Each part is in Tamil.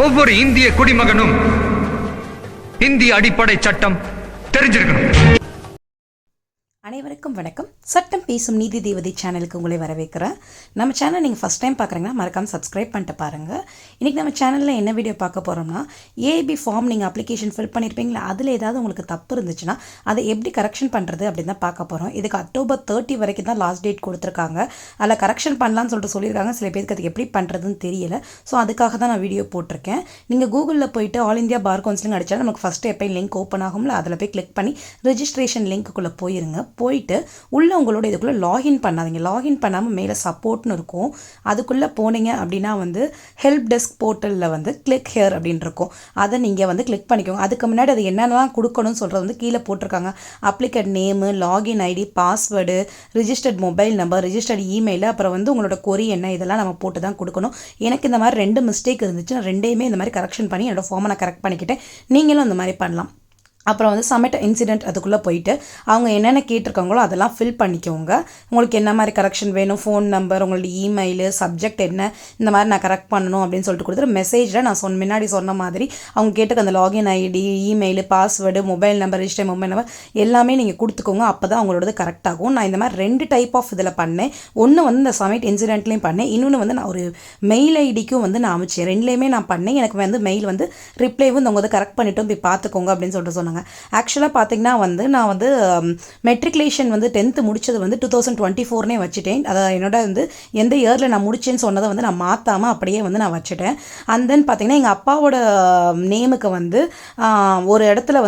ஒவ்வொரு இந்திய குடிமகனும் இந்திய அடிப்படை சட்டம் தெரிஞ்சிருக்கணும். அனைவருக்கும் வணக்கம். சட்டம் பேசும் நீதி தேவதை சேனலுக்கு உங்களை வரவேற்கிறேன். நம்ம சேனல் நீங்கள் ஃபஸ்ட் டைம் பார்க்குறீங்கன்னா மறக்காமல் சப்ஸ்கிரைப் பண்ணிட்டு பாருங்கள். இன்றைக்கி நம்ம சேனலில் என்ன வீடியோ பார்க்க போகிறோம்னா, ஏபி ஃபார்ம் நீங்கள் அப்ளிகேஷன் ஃபில் பண்ணியிருப்பீங்களா, அதில் ஏதாவது உங்களுக்கு தப்பு இருந்துச்சுன்னா அதை எப்படி கரெக்ஷன் பண்ணுறது அப்படின்னு தான் பார்க்க போகிறோம். இதுக்கு October 30 வரைக்கும் தான் லாஸ்ட் டேட் கொடுத்துருக்காங்க. அதில் கரெக்ஷன் பண்ணலான்னு சொல்லிட்டு சொல்லியிருக்காங்க. சில பேருக்கு அதுக்கு எப்படி பண்ணுறதுன்னு தெரியல. ஸோ அதுக்காக தான் நான் வீடியோ போட்டிருக்கேன். நீங்கள் கூகுளில் போயிட்டு ஆல் இந்தியா பார் கவுன்சிலிங் அடித்தா நமக்கு ஃபஸ்ட்டு எப்போ லிங்க் ஓப்பன் ஆகும்ல, அதில் போய் கிளிக் பண்ணி ரெஜிஸ்ட்ரேஷன் லிங்க்குள்ளே போயிருங்க. போயிட்டு உள்ளே உங்களோட இதுக்குள்ளே லாகின் பண்ணாதீங்க. லாகின் பண்ணாமல் மேலே சப்போர்ட்னு இருக்கும். அதுக்குள்ளே போனீங்க அப்படின்னா ஹெல்ப் டெஸ்க் போர்ட்டலில் கிளிக் ஹியர் அப்படின்னு இருக்கும். அதை நீங்கள் கிளிக் பண்ணிக்கோங்க. அதுக்கு முன்னாடி அது என்னென்னலாம் கொடுக்கணும்னு சொல்கிறது கீழே போட்டிருக்காங்க. Applicant name, login ID, password, registered mobile number, registered email, அப்புறம் உங்களோட கொரி என்ன, இதெல்லாம் நம்ம போட்டு தான் கொடுக்கணும். எனக்கு இந்த மாதிரி 2 மிஸ்டேக் இருந்துச்சு. நான் 2யுமே இந்த மாதிரி கரெக்ஷன் பண்ணி என்னோடய ஃபார்மை நான் கரெக்ட் பண்ணிக்கிட்டேன். நீங்களும் இந்த மாதிரி பண்ணலாம். அப்புறம் சப்மிட் இன்சிடென்ட் அதுக்குள்ளே போயிட்டு அவங்க என்னென்ன கேட்டிருக்காங்களோ அதெல்லாம் ஃபில் பண்ணிக்கோங்க. உங்களுக்கு என்ன மாதிரி கரெக்ஷன் வேணும், ஃபோன் நம்பர், உங்களோட இமெயிலு, சப்ஜெக்ட் என்ன, இந்த மாதிரி நான் கரெக்ட் பண்ணணும் அப்படின்னு சொல்லிட்டு கொடுத்துரு. மெசேஜில் நான் முன்னாடி சொன்ன மாதிரி அவங்க கேட்டுக்க அந்த login ID, email, password, mobile number, register mobile number எல்லாமே நீங்கள் கொடுத்துக்கோங்க. அப்போ தான் அவங்களோட கரெக்ட் ஆகும். நான் இந்த மாதிரி 2 டைப் ஆஃப் இதில் பண்ணேன். ஒன்று இந்த சப்மிட் இன்சிடென்ட்லேயும் பண்ணேன். இன்னொன்று நான் ஒரு மெயில் ஐடிக்கும் நான் அமைச்சேன். 2லேயுமே நான் பண்ணேன். எனக்கு மெயில் ரிப்ளைவும் அவங்க கரெக்ட் பண்ணிவிட்டு போய் பார்த்துக்கோங்க அப்படின்னு சொல்லிட்டு சொன்னாங்க. ஆக்சுவலாக பார்த்தீங்கன்னா நான் மெட்ரிகுலேஷன் 10th முடிச்சது 2024 வச்சுட்டேன். அதை என்னோட எந்த இயரில் நான் முடிச்சேன்னு சொன்னதை நான் மாற்றாமல் அப்படியே நான் வச்சுட்டேன். அண்ட் தென் பார்த்தீங்கன்னா எங்கள் அப்பாவோட நேமுக்கு ஒரு இடத்துல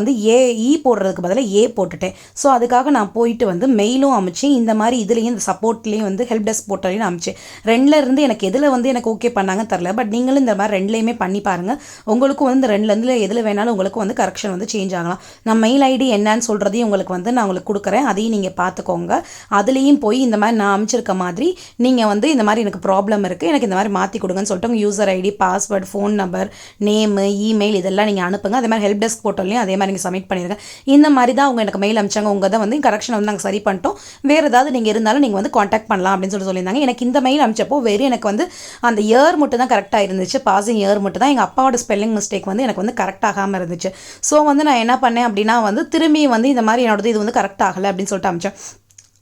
இ போடுறதுக்கு பதிலாக ஏ போட்டுட்டேன். ஸோ அதுக்காக நான் போயிட்டு மெயிலும் அமைச்சேன். இந்த மாதிரி இதுலேயும் இந்த சப்போர்ட்லேயும் ஹெல்ப் டெஸ்க் போர்ட்டலையும் அமைச்சேன். 2ல் இருந்து எனக்கு எதில் எனக்கு ஓகே பண்ணாங்கன்னு தெரில. பட் நீங்களும் இந்த மாதிரி 2லேயுமே பண்ணி பாருங்கள். உங்களுக்கும் 2லேருந்து எதில் வேணாலும் உங்களுக்கு கரெக்ஷன் சேஞ்ச் ஆகலாம். நான் மெயில் ஐடி என்னன்னு சொல்கிறதையும் உங்களுக்கு நான் உங்களுக்கு கொடுக்குறேன். அதையும் நீங்கள் பார்த்துக்கோங்க. அதுலேயும் போய் இந்த மாதிரி நான் அமைச்சிருக்க மாதிரி நீங்கள் இந்த மாதிரி எனக்கு ப்ராப்ளம் இருக்குது, எனக்கு இந்த மாதிரி மாற்றி கொடுங்கன்னு சொல்லிட்டு உங்கள் user ID, password, phone number, name, email இதெல்லாம் நீங்கள் அனுப்புங்க. அதே மாதிரி ஹெல்ப் டெஸ்க் போர்ட்டல்லையும் அதே மாதிரி நீங்கள் சப்மிட் பண்ணிடுங்க. இந்த மாதிரி தான் அவங்க எனக்கு மெயில் அனுப்பிச்சாங்க. உங்கள் தான் கரெக்ஷன் நாங்கள் சரி பண்ணிட்டோம். வேறு ஏதாவது நீங்கள் இருந்தாலும் நீங்கள் காண்டாக்ட் பண்ணலாம் அப்படின்னு சொல்லியிருந்தாங்க. எனக்கு இந்த மெயில் அனுப்பிச்சப்போ வெறும் எனக்கு அந்த இயர் மட்டும் தான் கரெக்டாக இருந்துச்சு. பாசிங் இயர் மட்டும் தான். எங்கள் அப்பாவோட ஸ்பெல்லிங் மிஸ்டேக் எனக்கு கரெக்ட் ஆகாமல் இருந்துச்சு. ஸோ நான் என்ன பண்ணேன் அப்படின்னா திரும்பி இந்த மாதிரி என்னோடது இது கரெக்ட் ஆகலை அப்படின்னு சொல்லிட்டு அமிச்சேன்.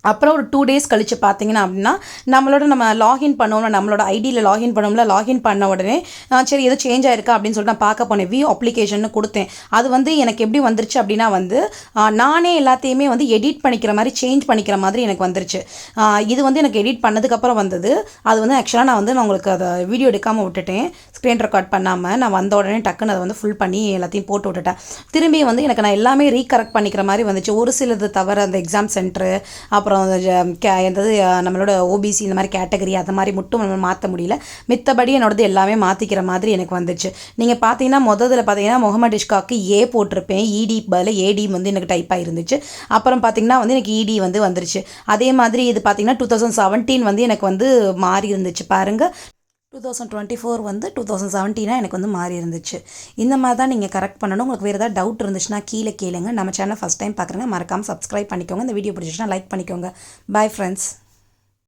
அப்புறம் ஒரு 2 days கழித்து பார்த்தீங்கன்னா அப்படின்னா நம்ம லாகின் பண்ணோம்னா நம்மளோட ஐடியில் லாகின் பண்ணோம்ல, லாகின் பண்ண உடனே சரி எது சேஞ்ச் ஆயிருக்கா அப்படின்னு சொல்லிட்டு நான் பார்க்க போனேன். வியூ அப்ளிகேஷன் கொடுத்தேன். அது எனக்கு எப்படி வந்துருச்சு அப்படின்னா நானே எல்லாத்தையுமே எடிட் பண்ணிக்கிற மாதிரி, சேஞ்ச் பண்ணிக்கிற மாதிரி எனக்கு வந்துருச்சு. இது எனக்கு எடிட் பண்ணதுக்கப்புறம் வந்தது. அது ஆக்சுவலாக நான் உங்களுக்கு அதை வீடியோ எடுக்காமல் விட்டுட்டேன். ஸ்க்ரீன் ரெக்கார்ட் பண்ணாமல் நான் வந்த உடனே டக்குன்னு அதை ஃபுல் பண்ணி எல்லாத்தையும் போட்டு விட்டுட்டேன். திரும்பி எனக்கு நான் எல்லாமே ரீகரெக்ட் பண்ணிக்கிற மாதிரி வந்துச்சு. ஒரு சிலது தவிர அந்த எக்ஸாம் சென்டரு, அப்புறம் எந்தது நம்மளோட ஓபிசி இந்த மாதிரி கேட்டகரி அது மாதிரி மட்டும் நம்ம மாற்ற முடியல. மித்தபடி என்னோடது எல்லாமே மாற்றிக்கிற மாதிரி எனக்கு வந்துச்சு. நீங்கள் பார்த்தீங்கன்னா முதல்ல பார்த்தீங்கன்னா முகமது இஷ்காக்கு ஏ போட்டிருப்பேன். இடி பதில் ஏடி எனக்கு டைப் ஆகிருந்துச்சு. அப்புறம் பார்த்தீங்கன்னா எனக்கு இடி வந்துருச்சு. அதே மாதிரி இது பார்த்தீங்கன்னா 2017 எனக்கு மாறி இருந்துச்சு பாருங்கள். 2024 2017 எனக்கு மாறி இருந்துச்சு. இந்த மாதிரி தான் நீங்கள் கரெக்ட் பண்ணணும். உங்களுக்கு வேறு ஏதாவது டவுட் இருந்துச்சுன்னா கீழே கேளுங்க. நம்ம சேனல் ஃபஸ்ட் டைம் பார்க்குறேங்க, மறக்காமல் சப்ஸ்கிரைப் பண்ணிக்கோங்க. இந்த வீடியோ பிடிச்சிச்சுன்னா லைக் பண்ணிக்கோங்க. Bye friends.